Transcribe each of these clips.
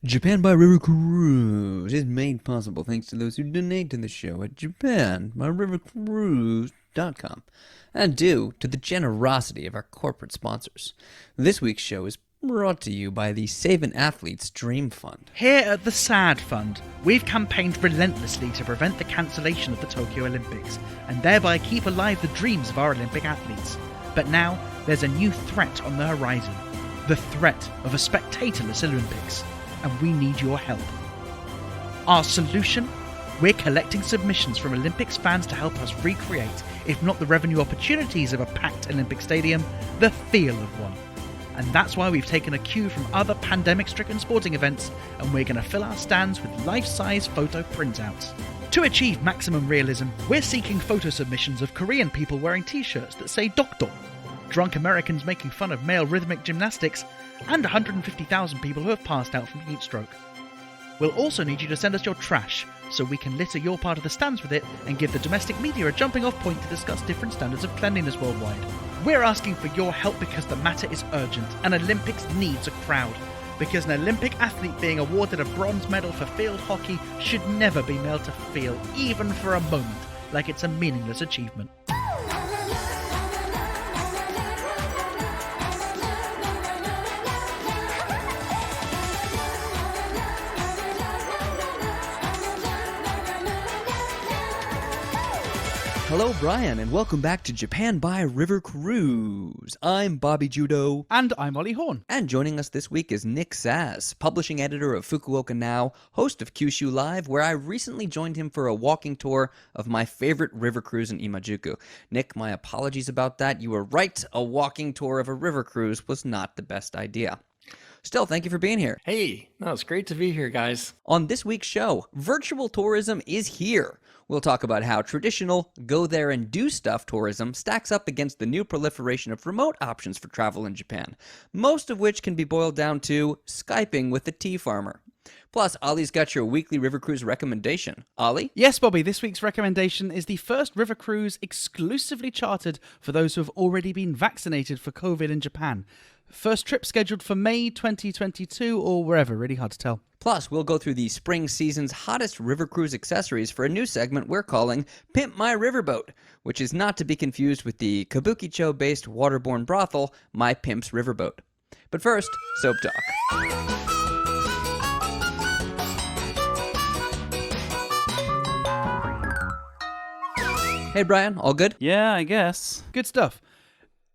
Japan by River Cruise is made possible thanks to those who donate to the show at japanbyrivercruise.com and due to the generosity of our corporate sponsors. This week's show is brought to you by the Save an Athlete's Dream Fund. Here at the SAD Fund, we've campaigned relentlessly to prevent the cancellation of the Tokyo Olympics and thereby keep alive the dreams of our Olympic athletes. But now, there's a new threat on the horizon. The threat of a spectatorless Olympics. And we need your help. Our solution? We're collecting submissions from Olympics fans to help us recreate, if not the revenue opportunities of a packed Olympic stadium, the feel of one. And that's why we've taken a cue from other pandemic-stricken sporting events, and we're going to fill our stands with life-size photo printouts. To achieve maximum realism, we're seeking photo submissions of Korean people wearing t-shirts that say "Doctor," drunk Americans making fun of male rhythmic gymnastics, and 150,000 people who have passed out from heat stroke. We'll also need you to send us your trash, so we can litter your part of the stands with it and give the domestic media a jumping off point to discuss different standards of cleanliness worldwide. We're asking for your help because the matter is urgent, and Olympics needs a crowd. Because an Olympic athlete being awarded a bronze medal for field hockey should never be made to feel, even for a moment, like it's a meaningless achievement. Hello, Brian, and welcome back to Japan by River Cruise. I'm Bobby Judo. And I'm Ollie Horn. And joining us this week is Nick Szasz, publishing editor of Fukuoka Now, host of Kyushu Live, where I recently joined him for a walking tour of my favorite river cruise in Imajuku. Nick, my apologies about that. You were right. A walking tour of a river cruise was not the best idea. Still, thank you for being here. Hey, no, it's great to be here, guys. On this week's show, virtual tourism is here. We'll talk about how traditional go there and do stuff tourism stacks up against the new proliferation of remote options for travel in Japan, most of which can be boiled down to Skyping with the tea farmer. Plus, Ollie's got your weekly river cruise recommendation. Ollie? Yes, Bobby, this week's recommendation is the first river cruise exclusively chartered for those who have already been vaccinated for COVID in Japan. First trip scheduled for May 2022 or wherever, really hard to tell. Plus, we'll go through the spring season's hottest river cruise accessories for a new segment we're calling Pimp My Riverboat, which is not to be confused with the Kabukicho-based waterborne brothel, My Pimp's Riverboat. But first, Soap Talk. Hey, Brian, all good? Yeah, I guess. Good stuff.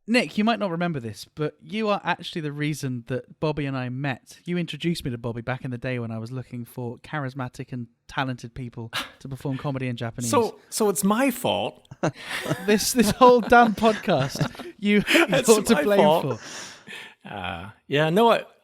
Nick, you might not remember this, but you are actually the reason that Bobby and I met. You introduced me to Bobby back in the day when I was looking for charismatic and talented people to perform comedy in Japanese. So it's my fault. This whole damn podcast, you're to blame fault. for.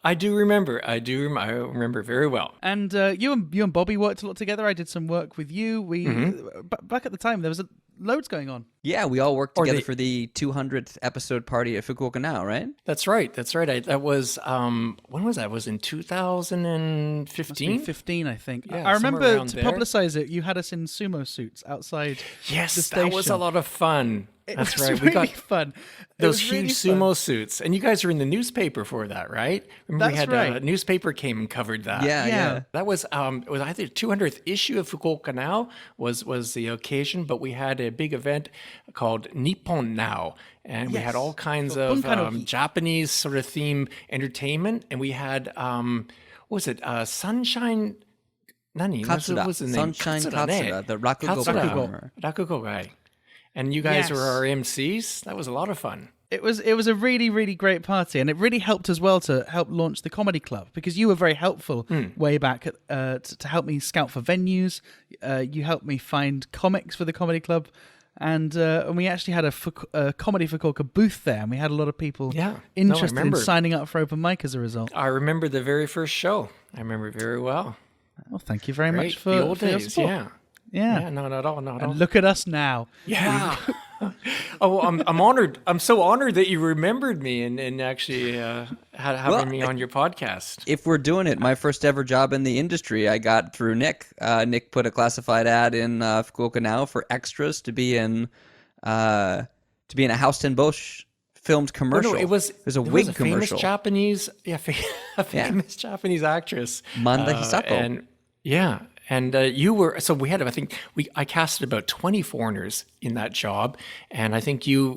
I do remember. I remember very well. And you and Bobby worked a lot together. I did some work with you. Back at the time, there was loads going on. Yeah, we all worked together for the 200th episode party at Fukuoka Now, right? That's right. That was, when was that? It was in 2015? 15, I think. Yeah, I remember somewhere around to there. publicize it, you had us in sumo suits outside Yes, the station. that was a lot of fun. It That's was right. really We got fun. those huge sumo suits. And you guys were in the newspaper for that, right? Remember That's we had right. a newspaper came and covered that. Yeah. That was it was either the 200th issue of Fukuoka Now was the occasion, but we had a big event called Nippon Now, and we had all kinds of Bunkan-no-hi. Japanese sort of theme entertainment, and we had what was it Sunshine. Nani? Katsura. What was the name? Sunshine Katsura, ne? Katsura, the rakugo Katsura. performer. Rakugo guy. And you guys Yes. were our MCs. That was a lot of fun. It was a really, really great party, and it really helped as well to help launch the comedy club, because you were very helpful way back to help me scout for venues. You helped me find comics for the comedy club, and we actually had a Comedy Fukuoka booth there, and we had a lot of people interested in signing up for open mic as a result. I remember the very first show. I remember it very well. Well, thank you very much for the old your days. support. Yeah, not at all. And look at us now. Yeah. I'm honored. I'm so honored that you remembered me and actually having me on your podcast. If we're doing it, my first ever job in the industry, I got through Nick. Nick put a classified ad in Fukuoka Now for extras to be in a House Ten Bosch filmed commercial. No, it was a wig famous commercial. Japanese, famous Japanese actress, Manda Hisako. and yeah, and you were. So we had, I think, I casted about 20 foreigners in that job, and I think you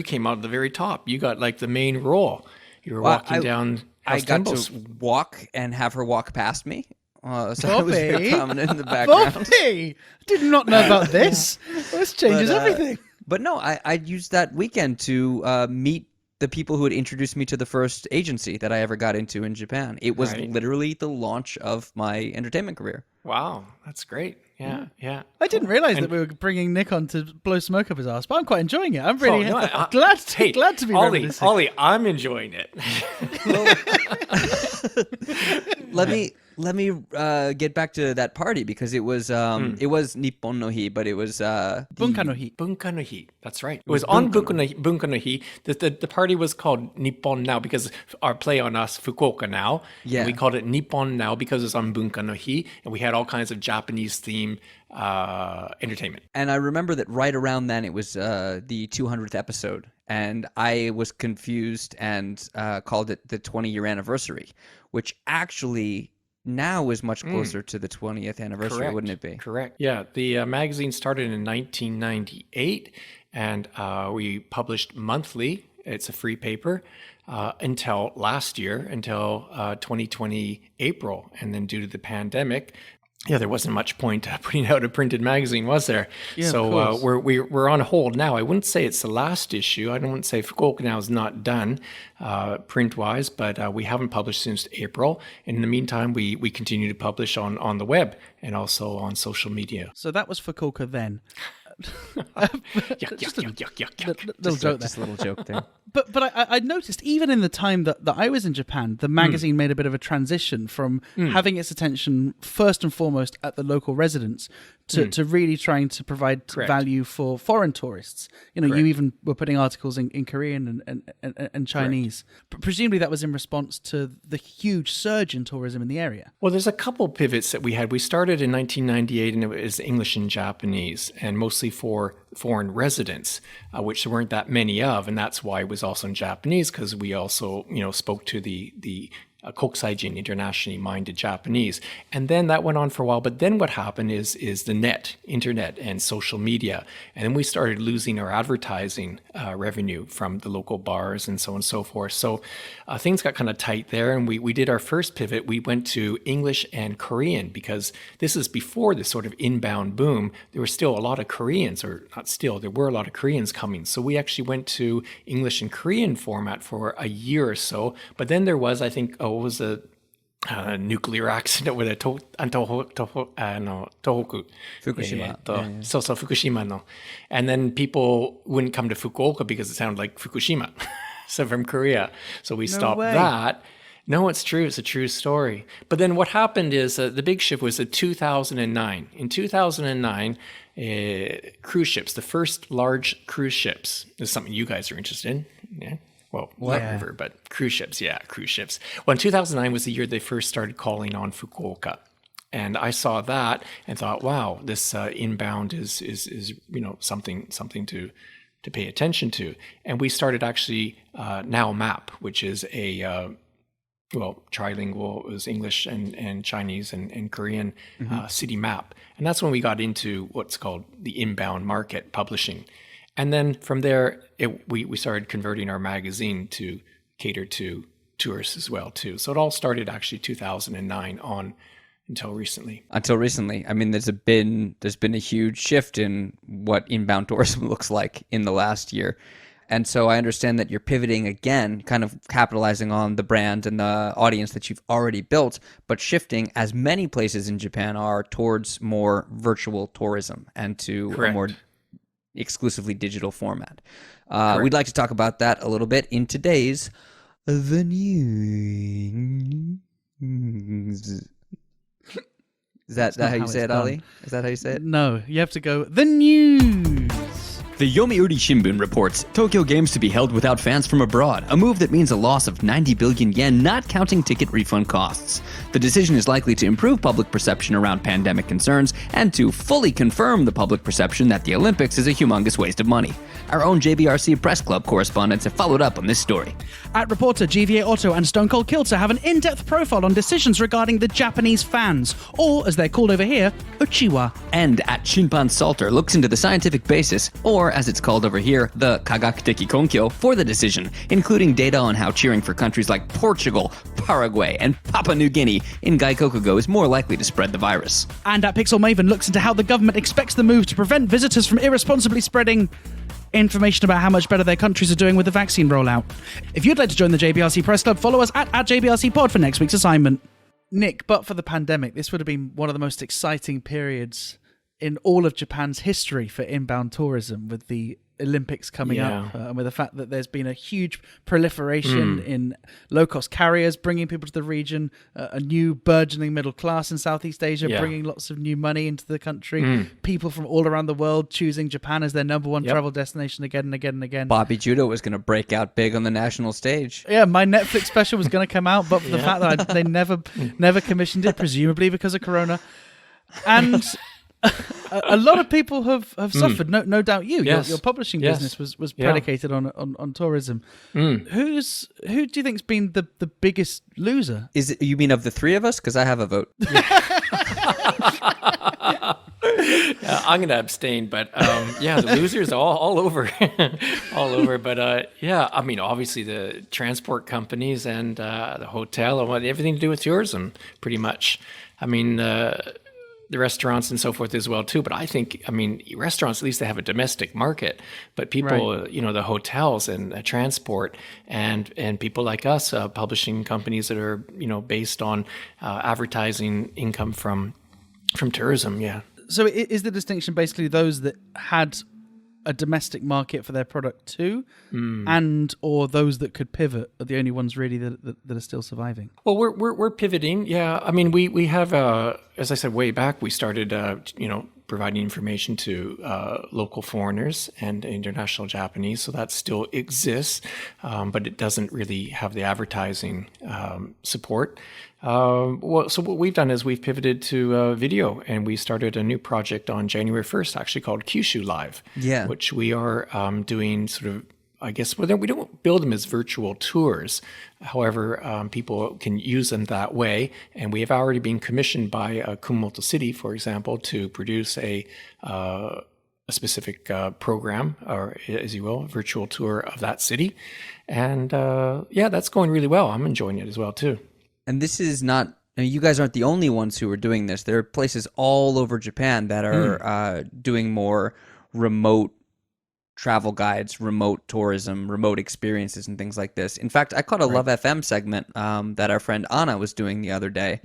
came out at the very top. You got like the main role. You were walking down. I got Timbos. to walk and have her walk past me. So I was Bobby? very prominent in the background. Bobby! Did not know about this. This changes everything. But no, I used that weekend to meet the people who had introduced me to the first agency that I ever got into in Japan. It was literally the launch of my entertainment career. Wow, that's great. Yeah. I didn't realize that we were bringing Nick on to blow smoke up his ass, but I'm quite enjoying it. I'm really glad to be reminiscing. Ollie, I'm enjoying it. Let me get back to that party because it was Nippon no Hi, but it was Bunka no Hi. Bunka no Hi. That's right. It was on Bunka no Hi. The party was called Nippon Now because our play on us, Fukuoka Now. Yeah. And we called it Nippon Now because it's on Bunka no Hi, and we had all kinds of Japanese theme entertainment. And I remember that right around then it was the 200th episode, and I was confused and called it the 20-year anniversary, which actually now is much closer to the 20th anniversary, Correct. wouldn't it be? Correct. Yeah, the magazine started in 1998, and we published monthly. It's a free paper until last year, until 2020 April, and then due to the pandemic, there wasn't much point putting out a printed magazine, was there? Yeah, so we're on hold now. I wouldn't say it's the last issue. I don't say Fukuoka Now is not done print-wise, but we haven't published since April. And in the meantime, we continue to publish on the web and also on social media. So that was Fukuoka then. Little joke there. Just a little joke there. But I noticed even in the time that I was in Japan, the magazine made a bit of a transition from having its attention first and foremost at the local residents to really trying to provide value for foreign tourists. You know, you even were putting articles in Korean and Chinese. But presumably that was in response to the huge surge in tourism in the area. Well, there's a couple pivots that we had. We started in 1998 and it was English and Japanese, and mostly for foreign residents, which there weren't that many of, and that's why it was also in Japanese, because we also, spoke to the kokusaijin, internationally minded Japanese. And then that went on for a while. But then what happened is the internet and social media. And then we started losing our advertising revenue from the local bars and so on and so forth. So things got kind of tight there. And we did our first pivot. We went to English and Korean because this is before this sort of inbound boom. There were still a lot of Koreans, or not still, there were a lot of Koreans coming. So we actually went to English and Korean format for a year or so. But then there was, I think, what was a nuclear accident with a Tohoku. Fukushima. So Fukushima, no. And then people wouldn't come to Fukuoka because it sounded like Fukushima. So from Korea. So we stopped that. No, it's true. It's a true story. But then what happened is the big shift was in 2009. In 2009, cruise ships, the first large cruise ships, this is something you guys are interested in. Yeah. Well, not river, but cruise ships. Yeah, cruise ships. Well, in 2009 was the year they first started calling on Fukuoka. And I saw that and thought, wow, this inbound is something to pay attention to. And we started actually Now Map, which is a trilingual. It was English and Chinese and Korean city map. And that's when we got into what's called the inbound market publishing. And then from there, we started converting our magazine to cater to tourists as well, too. So it all started actually 2009 on until recently. I mean, there's been a huge shift in what inbound tourism looks like in the last year. And so I understand that you're pivoting again, kind of capitalizing on the brand and the audience that you've already built, but shifting, as many places in Japan are, towards more virtual tourism and to a more exclusively digital format. We'd like to talk about that a little bit in today's The News. Is that how you say it, done. Ali? Is that how you say it? No, you have to go, The News. The Yomiuri Shimbun reports Tokyo Games to be held without fans from abroad, a move that means a loss of 90 billion yen, not counting ticket refund costs. The decision is likely to improve public perception around pandemic concerns and to fully confirm the public perception that the Olympics is a humongous waste of money. Our own JBRC Press Club correspondents have followed up on this story. At Reporter, GVA Otto and Stone Cold Kilter have an in-depth profile on decisions regarding the Japanese fans, or as they're called over here, Uchiwa. And at Shinpan Salter looks into the scientific basis, or as it's called over here, the Kagakteki Konkyo, for the decision, including data on how cheering for countries like Portugal, Paraguay, and Papua New Guinea in Gaikokugo is more likely to spread the virus. And at Pixel Maven looks into how the government expects the move to prevent visitors from irresponsibly spreading information about how much better their countries are doing with the vaccine rollout. If you'd like to join the JBRC Press Club, follow us at JBRC Pod for next week's assignment. Nick, but for the pandemic, this would have been one of the most exciting periods in all of Japan's history for inbound tourism, with the Olympics coming up, and with the fact that there's been a huge proliferation in low-cost carriers bringing people to the region, a new burgeoning middle class in Southeast Asia bringing lots of new money into the country, people from all around the world choosing Japan as their number one travel destination again and again and again. Bobby Judo was going to break out big on the national stage. Yeah, my Netflix special was going to come out, but for the fact that they never commissioned it, presumably because of Corona. And a lot of people have suffered. No doubt you. Yes. Your publishing business was predicated on tourism. Who do you think's been the biggest loser? Is it, you mean of the three of us? Because I have a vote. I'm going to abstain, but the losers all over, all over. But I mean, obviously the transport companies and the hotel and everything to do with tourism, pretty much. I mean, the restaurants and so forth as well too. But I think, I mean, restaurants, at least they have a domestic market, but people, the hotels and transport and people like us, publishing companies that are, based on advertising income from tourism. Yeah. So is the distinction basically those that had a domestic market for their product too, and or those that could pivot are the only ones really that are still surviving? Well, we're pivoting. Yeah, I mean, we have, as I said way back, we started, providing information to local foreigners and international Japanese. So that still exists, but it doesn't really have the advertising support. So what we've done is we've pivoted to video, and we started a new project on January 1st, actually called Kyushu Live, which we are doing sort of, I guess, we don't build them as virtual tours. However, people can use them that way. And we have already been commissioned by Kumamoto City, for example, to produce a specific program, or as you will, a virtual tour of that city. And that's going really well. I'm enjoying it as well, too. And this is not, you guys aren't the only ones who are doing this. There are places all over Japan that are doing more remote travel guides, remote tourism, remote experiences, and things like this. In fact, I caught a Love FM segment that our friend Anna was doing the other day,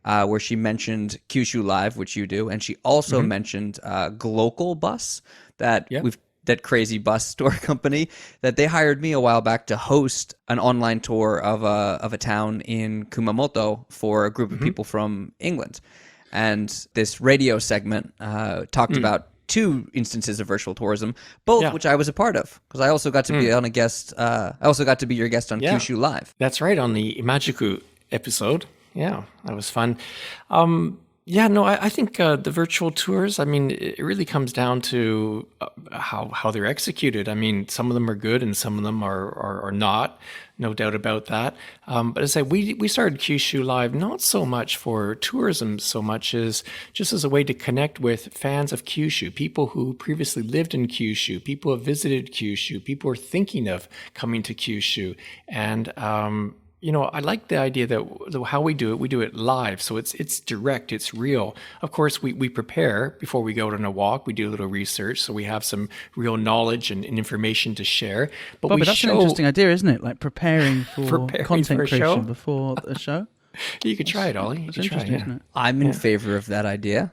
where she mentioned Kyushu Live, which you do, and she also mentioned Glocal Bus, that crazy bus store company, that they hired me a while back to host an online tour of a town in Kumamoto for a group of people from England. And this radio segment talked about two instances of virtual tourism, both which I was a part of, because I also got to be on a guest. I also got to be your guest on Kyushu Live. That's right, on the Imajiku episode. Yeah, that was fun. I think the virtual tours, I mean, it really comes down to how they're executed. I mean, some of them are good and some of them are not, no doubt about that. But as I say, we started Kyushu Live not so much for tourism so much as just as a way to connect with fans of Kyushu, people who previously lived in Kyushu, people who have visited Kyushu, people who are thinking of coming to Kyushu. And I like the idea that how we do it live. So it's direct, it's real. Of course, we prepare before we go on a walk. We do a little research, so we have some real knowledge and information to share. But that's an interesting idea, isn't it? Like preparing for content creation before a show. You could try it, Ollie. It's interesting, isn't it? I'm in favor of that idea.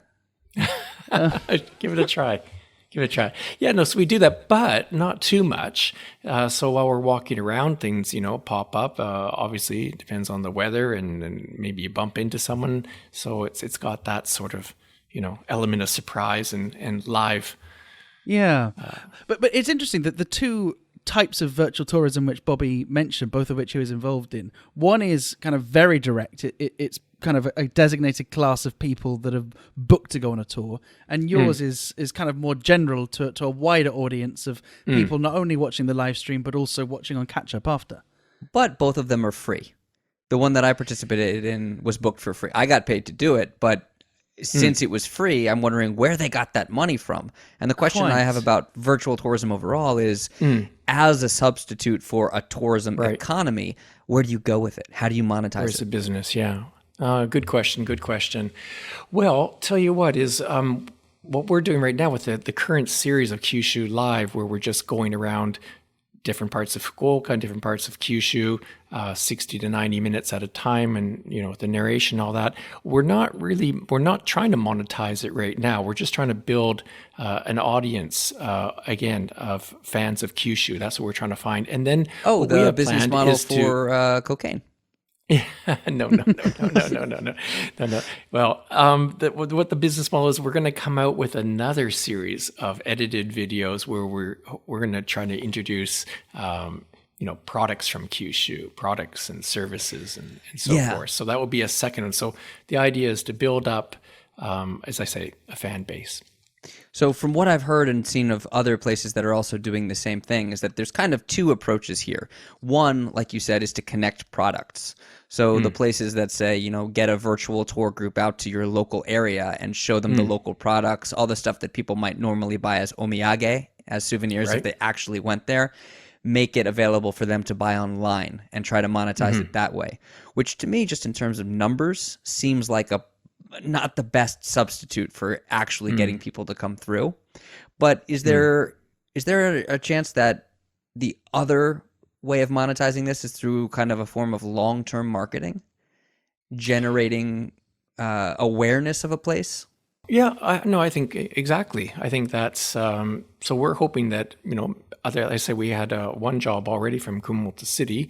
Give it a try. Give it a try. Yeah, no, so we do that, but not too much. So while we're walking around, things, pop up. Obviously, it depends on the weather, and maybe you bump into someone. So it's got that sort of, element of surprise and live Yeah. But it's interesting that the two types of virtual tourism which Bobby mentioned, both of which he was involved in, one is kind of very direct. It's kind of a designated class of people that have booked to go on a tour, and yours is kind of more general to a wider audience of people not only watching the live stream but also watching on catch up after. But both of them are free. The one that I participated in was booked for free. I got paid to do it, but since it was free, I'm wondering where they got that money from. And the question I have about virtual tourism overall is, as a substitute for a tourism economy, where do you go with it? How do you monetize Where's it? the business? Yeah. Good question. Well, tell you what is what we're doing right now with the current series of Kyushu Live, where we're just going around different parts of Fukuoka and different parts of Kyushu, 60 to 90 minutes at a time, and the narration, all that. We're not trying to monetize it right now. We're just trying to build an audience again of fans of Kyushu. That's what we're trying to find. And then the business model for cocaine. No. Well, what the business model is, we're going to come out with another series of edited videos where we're going to try to introduce, products from Kyushu, products and services and so forth. So that will be a second one. So the idea is to build up, as I say, a fan base. So from what I've heard and seen of other places that are also doing the same thing is that there's kind of two approaches here. One, like you said, is to connect products. So the places that say, get a virtual tour group out to your local area and show them the local products, all the stuff that people might normally buy as omiyage, as souvenirs if they actually went there, make it available for them to buy online and try to monetize it that way. Which to me, just in terms of numbers, seems like not the best substitute for actually getting people to come through. But is there a chance that the other way of monetizing this is through kind of a form of long-term marketing, generating awareness of a place? Yeah, I think exactly. I think that's so we're hoping that, I say we had one job already from Kumamoto City.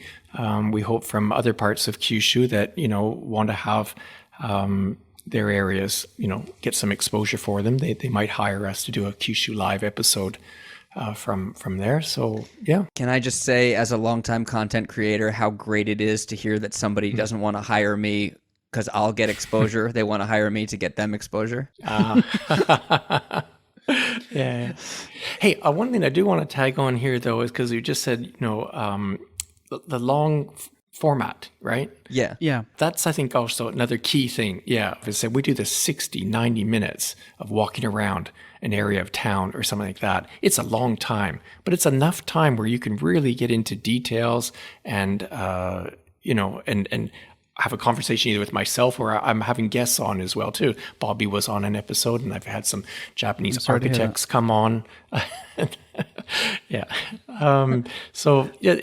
We hope from other parts of Kyushu that, want to have their areas, get some exposure for them. They might hire us to do a Kyushu Live episode from there. So, yeah. Can I just say, as a longtime content creator, how great it is to hear that somebody doesn't want to hire me because I'll get exposure. They want to hire me to get them exposure. Yeah. Hey, one thing I do want to tag on here, though, is because you just said, the long format, right? Yeah. That's, I think, also another key thing. Yeah. If I said we do the 60, 90 minutes of walking around an area of town or something like that, it's a long time, but it's enough time where you can really get into details and, and have a conversation either with myself or I'm having guests on as well, too. Bobby was on an episode and I've had some Japanese architects come on. Yeah. So, yeah,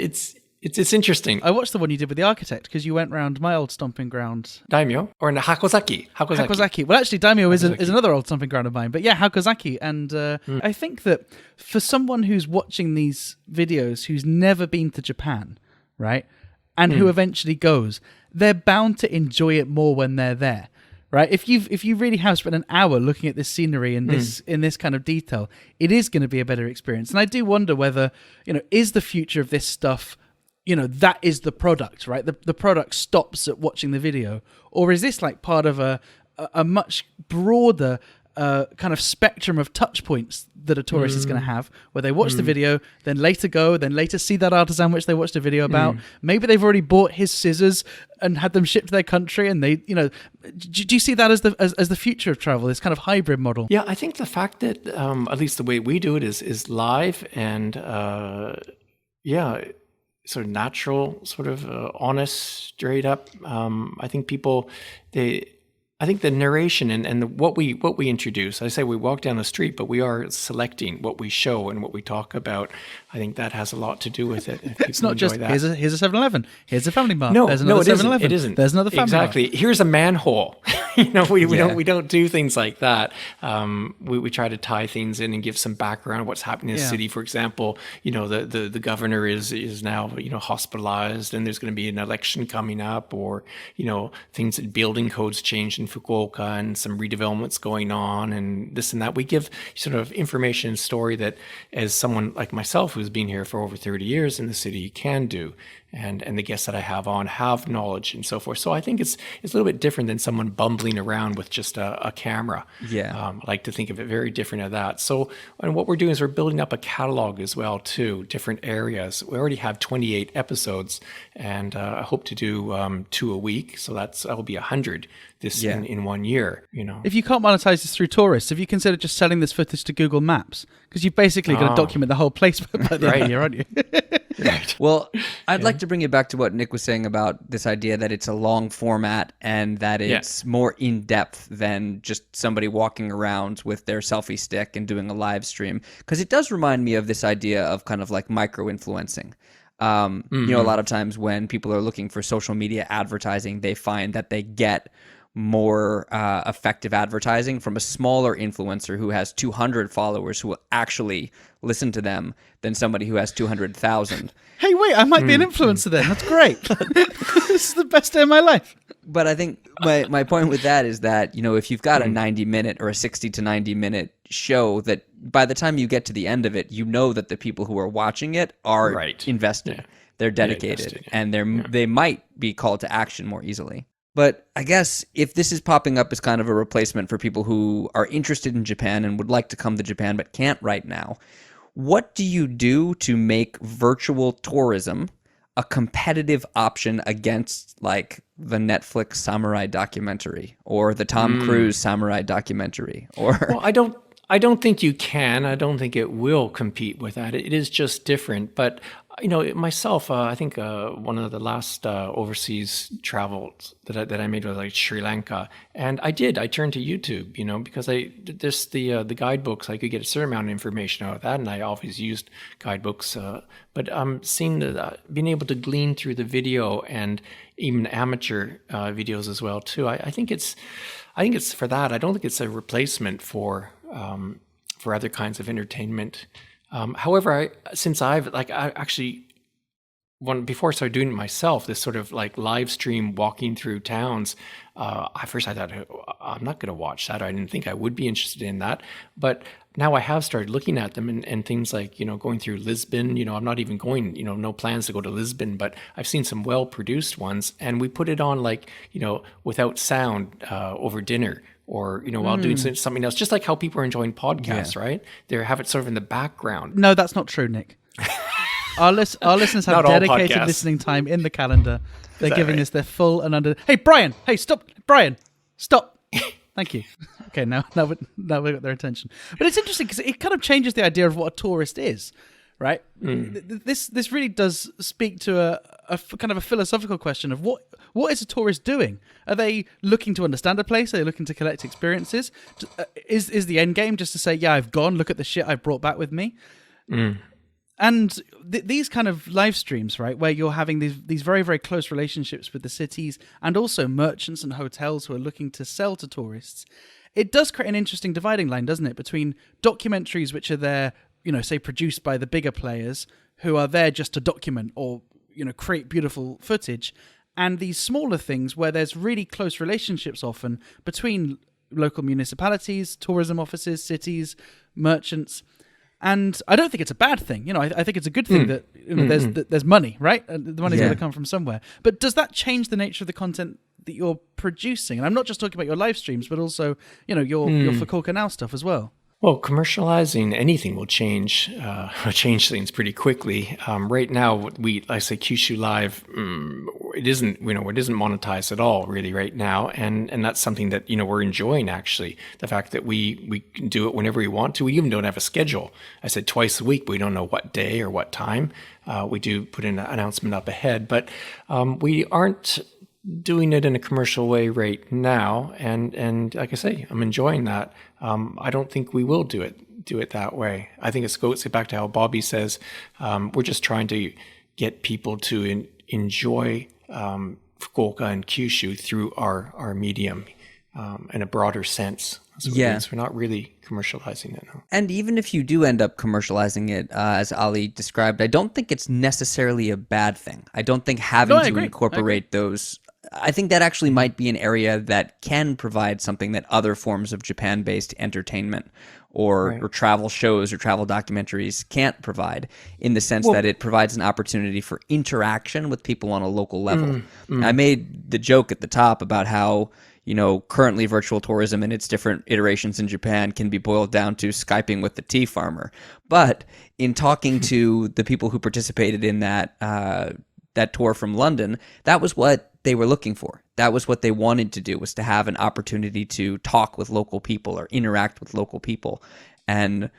it's interesting. I watched the one you did with the architect because you went round my old stomping ground. Daimyo? Or in Hakozaki? Hakozaki. Well, actually, Daimyo is another old stomping ground of mine. But yeah, Hakozaki. And I think that for someone who's watching these videos who's never been to Japan, right, and who eventually goes, they're bound to enjoy it more when they're there. Right? If you really have spent an hour looking at this scenery and in this kind of detail, it is going to be a better experience. And I do wonder whether, is the future of this stuff, that is the product, right? The product stops at watching the video, or is this like part of a much broader kind of spectrum of touch points that a tourist is going to have, where they watch the video, then later go, then later see that artisan which they watched a video about. Maybe they've already bought his scissors and had them shipped to their country, and they, do you see that as the future of travel? This kind of hybrid model? Yeah, I think the fact that at least the way we do it is live and sort of natural, sort of honest, straight up. I think people, I think the narration and what we introduce, I say we walk down the street, but we are selecting what we show and what we talk about. I think that has a lot to do with it. It's not just, here's a 7-Eleven, here's a Family Mart, no, there's another 7-Eleven. It isn't. There's another Family Exactly. Mart. Here's a manhole. We don't do things like that. We try to tie things in and give some background of what's happening in the city. For example, the governor is now hospitalized, and there's going to be an election coming up, or things that building codes changed in Fukuoka, and some redevelopments going on, and this and that. We give sort of information and story that, as someone like myself who's been here for over 30 years in the city, can do. And the guests that I have on have knowledge and so forth. So I think it's a little bit different than someone bumbling around with just a camera. Yeah. I like to think of it very different of that. So, and what we're doing is we're building up a catalog as well too, different areas. We already have 28 episodes, and I hope to do 2 a week. So that will be 100 in 1 year. If you can't monetize this through tourists, have you considered just selling this footage to Google Maps? Because you've basically got to document the whole place by the end of the year, aren't you? Right. Well, I'd like to bring it back to what Nick was saying about this idea that it's a long format and that it's more in depth than just somebody walking around with their selfie stick and doing a live stream. Because it does remind me of this idea of kind of like micro-influencing. A lot of times when people are looking for social media advertising, they find that they get more effective advertising from a smaller influencer who has 200 followers who will actually listen to them than somebody who has 200,000. Hey, wait, I might be an influencer then. That's great. This is the best day of my life. But I think my point with that is that, if you've got a 90-minute or a 60 to 90-minute show, that by the time you get to the end of it, that the people who are watching it are invested. Yeah. They're dedicated, and they might be called to action more easily. But I guess if this is popping up as kind of a replacement for people who are interested in Japan and would like to come to Japan but can't right now, what do you do to make virtual tourism a competitive option against like the Netflix samurai documentary or the Tom Cruise samurai documentary? Well, I don't think you can. I don't think it will compete with that. It is just different. But myself, I think one of the last overseas travels that I made was like Sri Lanka, and I turned to YouTube, because the guidebooks, I could get a certain amount of information out of that, and I always used guidebooks. But seeing being able to glean through the video and even amateur videos as well too. I think it's for that. I don't think it's a replacement for other kinds of entertainment. However, before I started doing it myself, this sort of like live stream walking through towns, at first I thought, I'm not going to watch that. I didn't think I would be interested in that. But now I have started looking at them and things like, going through Lisbon, I'm not even going, no plans to go to Lisbon, but I've seen some well-produced ones, and we put it on like, without sound over dinner. Or, while doing something else, just like how people are enjoying podcasts, right? They have it sort of in the background. No, that's not true, Nick. Our listeners have dedicated listening time in the calendar. They're giving us their full and under... Hey, Brian! Hey, stop! Brian! Stop! Thank you. Okay, now we've got their attention. But it's interesting because it kind of changes the idea of what a tourist is, right? This really does speak to a kind of a philosophical question of what is a tourist doing? Are they looking to understand a place? Are they looking to collect experiences? Is the end game just to say, yeah, I've gone, look at the shit I brought back with me? And these kind of live streams, right, where you're having these very, very close relationships with the cities and also merchants and hotels who are looking to sell to tourists, it does create an interesting dividing line, doesn't it, between documentaries which are there, say produced by the bigger players who are there just to document or, create beautiful footage, and these smaller things where there's really close relationships often between local municipalities, tourism offices, cities, merchants. And I don't think it's a bad thing. I think it's a good thing that there's money, right? The money's got to come from somewhere. But does that change the nature of the content that you're producing? And I'm not just talking about your live streams, but also, your Fukuoka Now stuff as well. Well, commercializing anything will change things pretty quickly. Right now, I say Kyushu Live, it isn't monetized at all really right now, and that's something that we're enjoying actually. The fact that we can do it whenever we want to. We even don't have a schedule. I said twice a week. We don't know what day or what time. We do put an announcement up ahead, but we aren't doing it in a commercial way right now, and like I say, I'm enjoying that. I don't think we will do it that way. I think it goes back to how Bobby says, we're just trying to get people to enjoy Fukuoka and Kyushu through our medium. in a broader sense. That's what it is. We're not really commercializing it. No. And even if you do end up commercializing it, as Ali described, I don't think it's necessarily a bad thing. I don't think having to incorporate those, I think that actually might be an area that can provide something that other forms of Japan-based entertainment or travel shows or travel documentaries can't provide, in the sense that it provides an opportunity for interaction with people on a local level. I made the joke at the top about how, currently virtual tourism in its different iterations in Japan can be boiled down to Skyping with the tea farmer. But in talking to the people who participated in that tour from London, that was what they were looking for. That was what they wanted to do, was to have an opportunity to talk with local people or interact with local people. And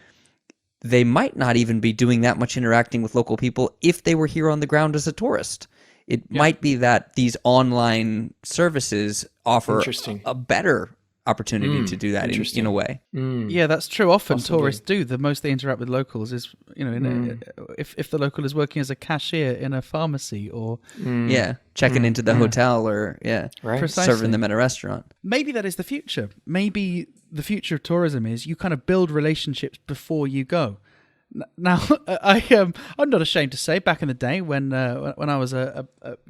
they might not even be doing that much interacting with local people if they were here on the ground as a tourist. It might be that these online services offer a better opportunity to do that in a way. Yeah, that's true. Often tourists do. The most they interact with locals is, if the local is working as a cashier in a pharmacy or checking into the hotel or serving them at a restaurant. Maybe that is the future. Maybe the future of tourism is you kind of build relationships before you go. Now, I'm not ashamed to say, back in the day when I was a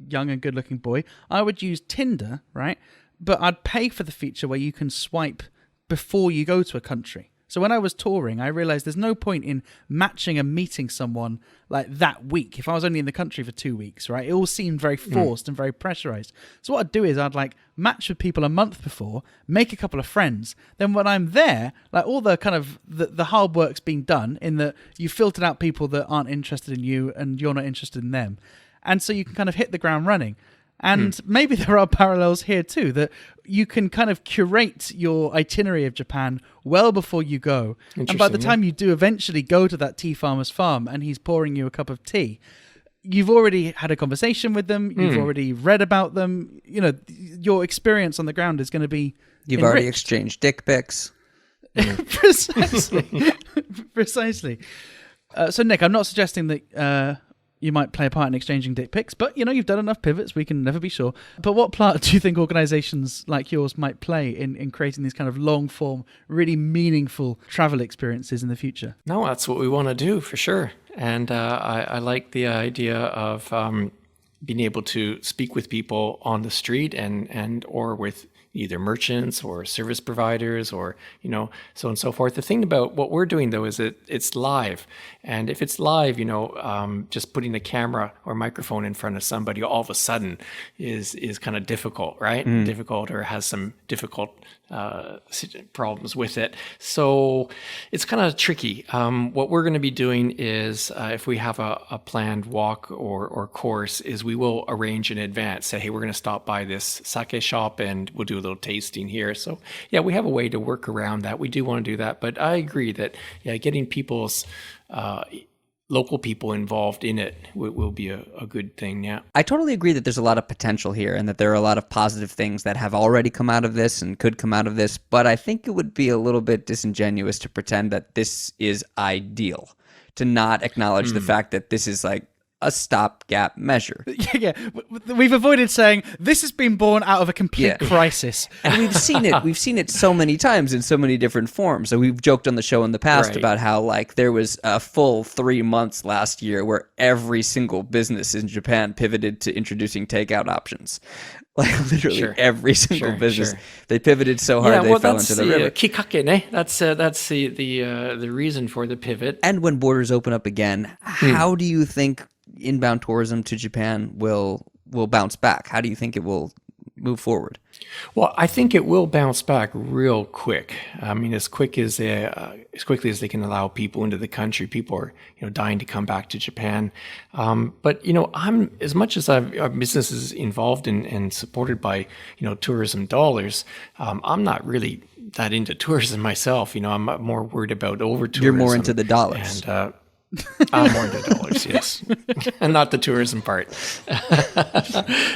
young and good-looking boy, I would use Tinder, right? But I'd pay for the feature where you can swipe before you go to a country. So when I was touring, I realized there's no point in matching and meeting someone like that week. If I was only in the country for 2 weeks, right? It all seemed very forced and very pressurized. So what I'd do is I'd match with people a month before, make a couple of friends. Then when I'm there, all the kind of the hard work's been done in that you filtered out people that aren't interested in you and you're not interested in them. And so you can kind of hit the ground running. And maybe there are parallels here too, that you can kind of curate your itinerary of Japan well before you go. And by the time you do eventually go to that tea farmer's farm and he's pouring you a cup of tea, you've already had a conversation with them. You've already read about them. Your experience on the ground is going to be You've already exchanged dick pics. Precisely. Precisely. So, Nick, I'm not suggesting that you might play a part in exchanging dick pics, but you've done enough pivots, we can never be sure. But what part do you think organizations like yours might play in creating these kind of long form, really meaningful travel experiences in the future? No, that's what we want to do for sure. And I like the idea of being able to speak with people on the street and or with either merchants or service providers or, so on and so forth. The thing about what we're doing, though, is that it's live. And if it's live, just putting a camera or microphone in front of somebody all of a sudden is kind of difficult, right? Difficult, or has some difficult problems with it. So it's kind of tricky. What we're going to be doing is if we have a planned walk or course, is we will arrange in advance, say, hey, we're going to stop by this sake shop and we'll do a little tasting here. So yeah, we have a way to work around that. We do want to do that. But I agree that getting people's local people involved in it will be a good thing. Yeah, I totally agree that there's a lot of potential here and that there are a lot of positive things that have already come out of this and could come out of this. But I think it would be a little bit disingenuous to pretend that this is ideal, to not acknowledge the fact that this is a stopgap measure. Yeah, we've avoided saying this has been born out of a complete crisis. And we've seen it so many times in so many different forms. So we've joked on the show in the past about how there was a full 3 months last year where every single business in Japan pivoted to introducing takeout options. Literally every single business. They pivoted so hard they fell into the river. Kikake, ne? That's the reason for the pivot. And when borders open up again, how do you think inbound tourism to Japan will bounce back? How do you think it will move forward? Well, I think it will bounce back real quick. I mean, as quickly as they can allow people into the country. People are, dying to come back to Japan. But I'm, as much as our business is involved and supported by tourism dollars, I'm not really that into tourism myself. I'm more worried about over tourism. You're more into the dollars. And I'm more into dollars, yes, and not the tourism part.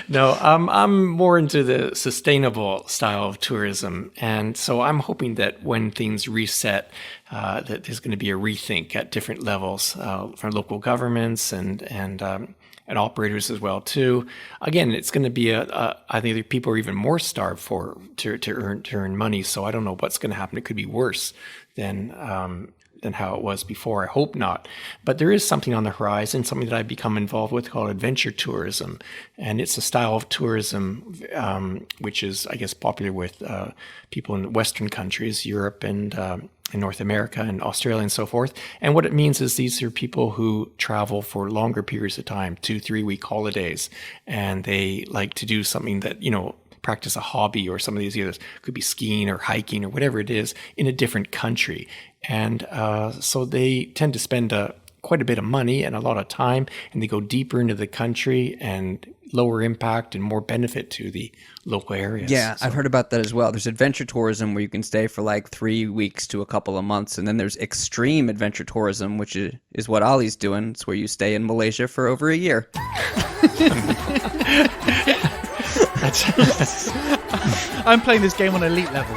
No, I'm more into the sustainable style of tourism, and so I'm hoping that when things reset, that there's going to be a rethink at different levels from local governments and and operators as well too. Again, it's going to be I think people are even more starved to earn money. So I don't know what's going to happen. It could be worse than how it was before. I hope not. But there is something on the horizon, something that I've become involved with called adventure tourism. And it's a style of tourism which is, I guess, popular with people in Western countries, Europe and in North America and Australia and so forth. And what it means is these are people who travel for longer periods of time, 2-3 week holidays. And they like to do something that, practice a hobby or some of these others, could be skiing or hiking or whatever it is in a different country. And so they tend to spend quite a bit of money and a lot of time, and they go deeper into the country and lower impact and more benefit to the local areas. Yeah, I've heard about that as well. There's adventure tourism where you can stay for like 3 weeks to a couple of months. And then there's extreme adventure tourism, which is what Ollie's doing. It's where you stay in Malaysia for over a year. I'm playing this game on elite level.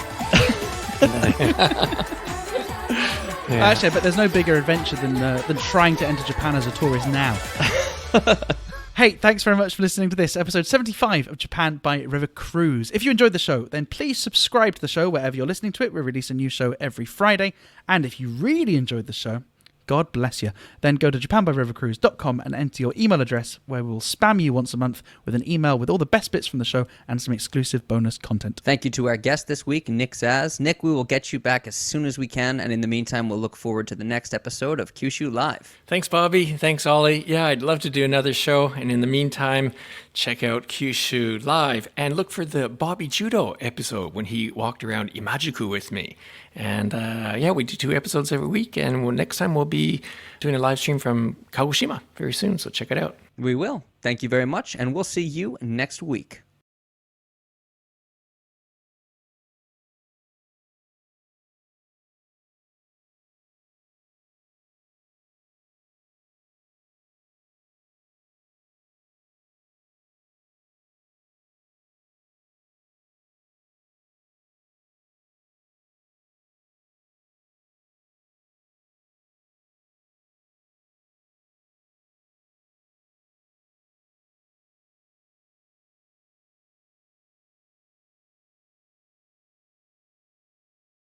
Yeah. Actually, but there's no bigger adventure than trying to enter Japan as a tourist now. Hey, thanks very much for listening to this episode 75 of Japan by River Cruise. If you enjoyed the show, then please subscribe to the show wherever you're listening to it. We release a new show every Friday. And if you really enjoyed the show, God bless you, then go to japanbyrivercruise.com and enter your email address, where we'll spam you once a month with an email with all the best bits from the show and some exclusive bonus content. Thank you to our guest this week, Nick Zaz. Nick, we will get you back as soon as we can, and in the meantime, we'll look forward to the next episode of Kyushu Live. Thanks, Bobby. Thanks, Ollie. Yeah, I'd love to do another show. And in the meantime, check out Kyushu Live and look for the Bobby Judo episode when he walked around Imajuku with me. And we do 2 episodes every week. And next time we'll be doing a live stream from Kagoshima very soon. So check it out. We will. Thank you very much, and we'll see you next week.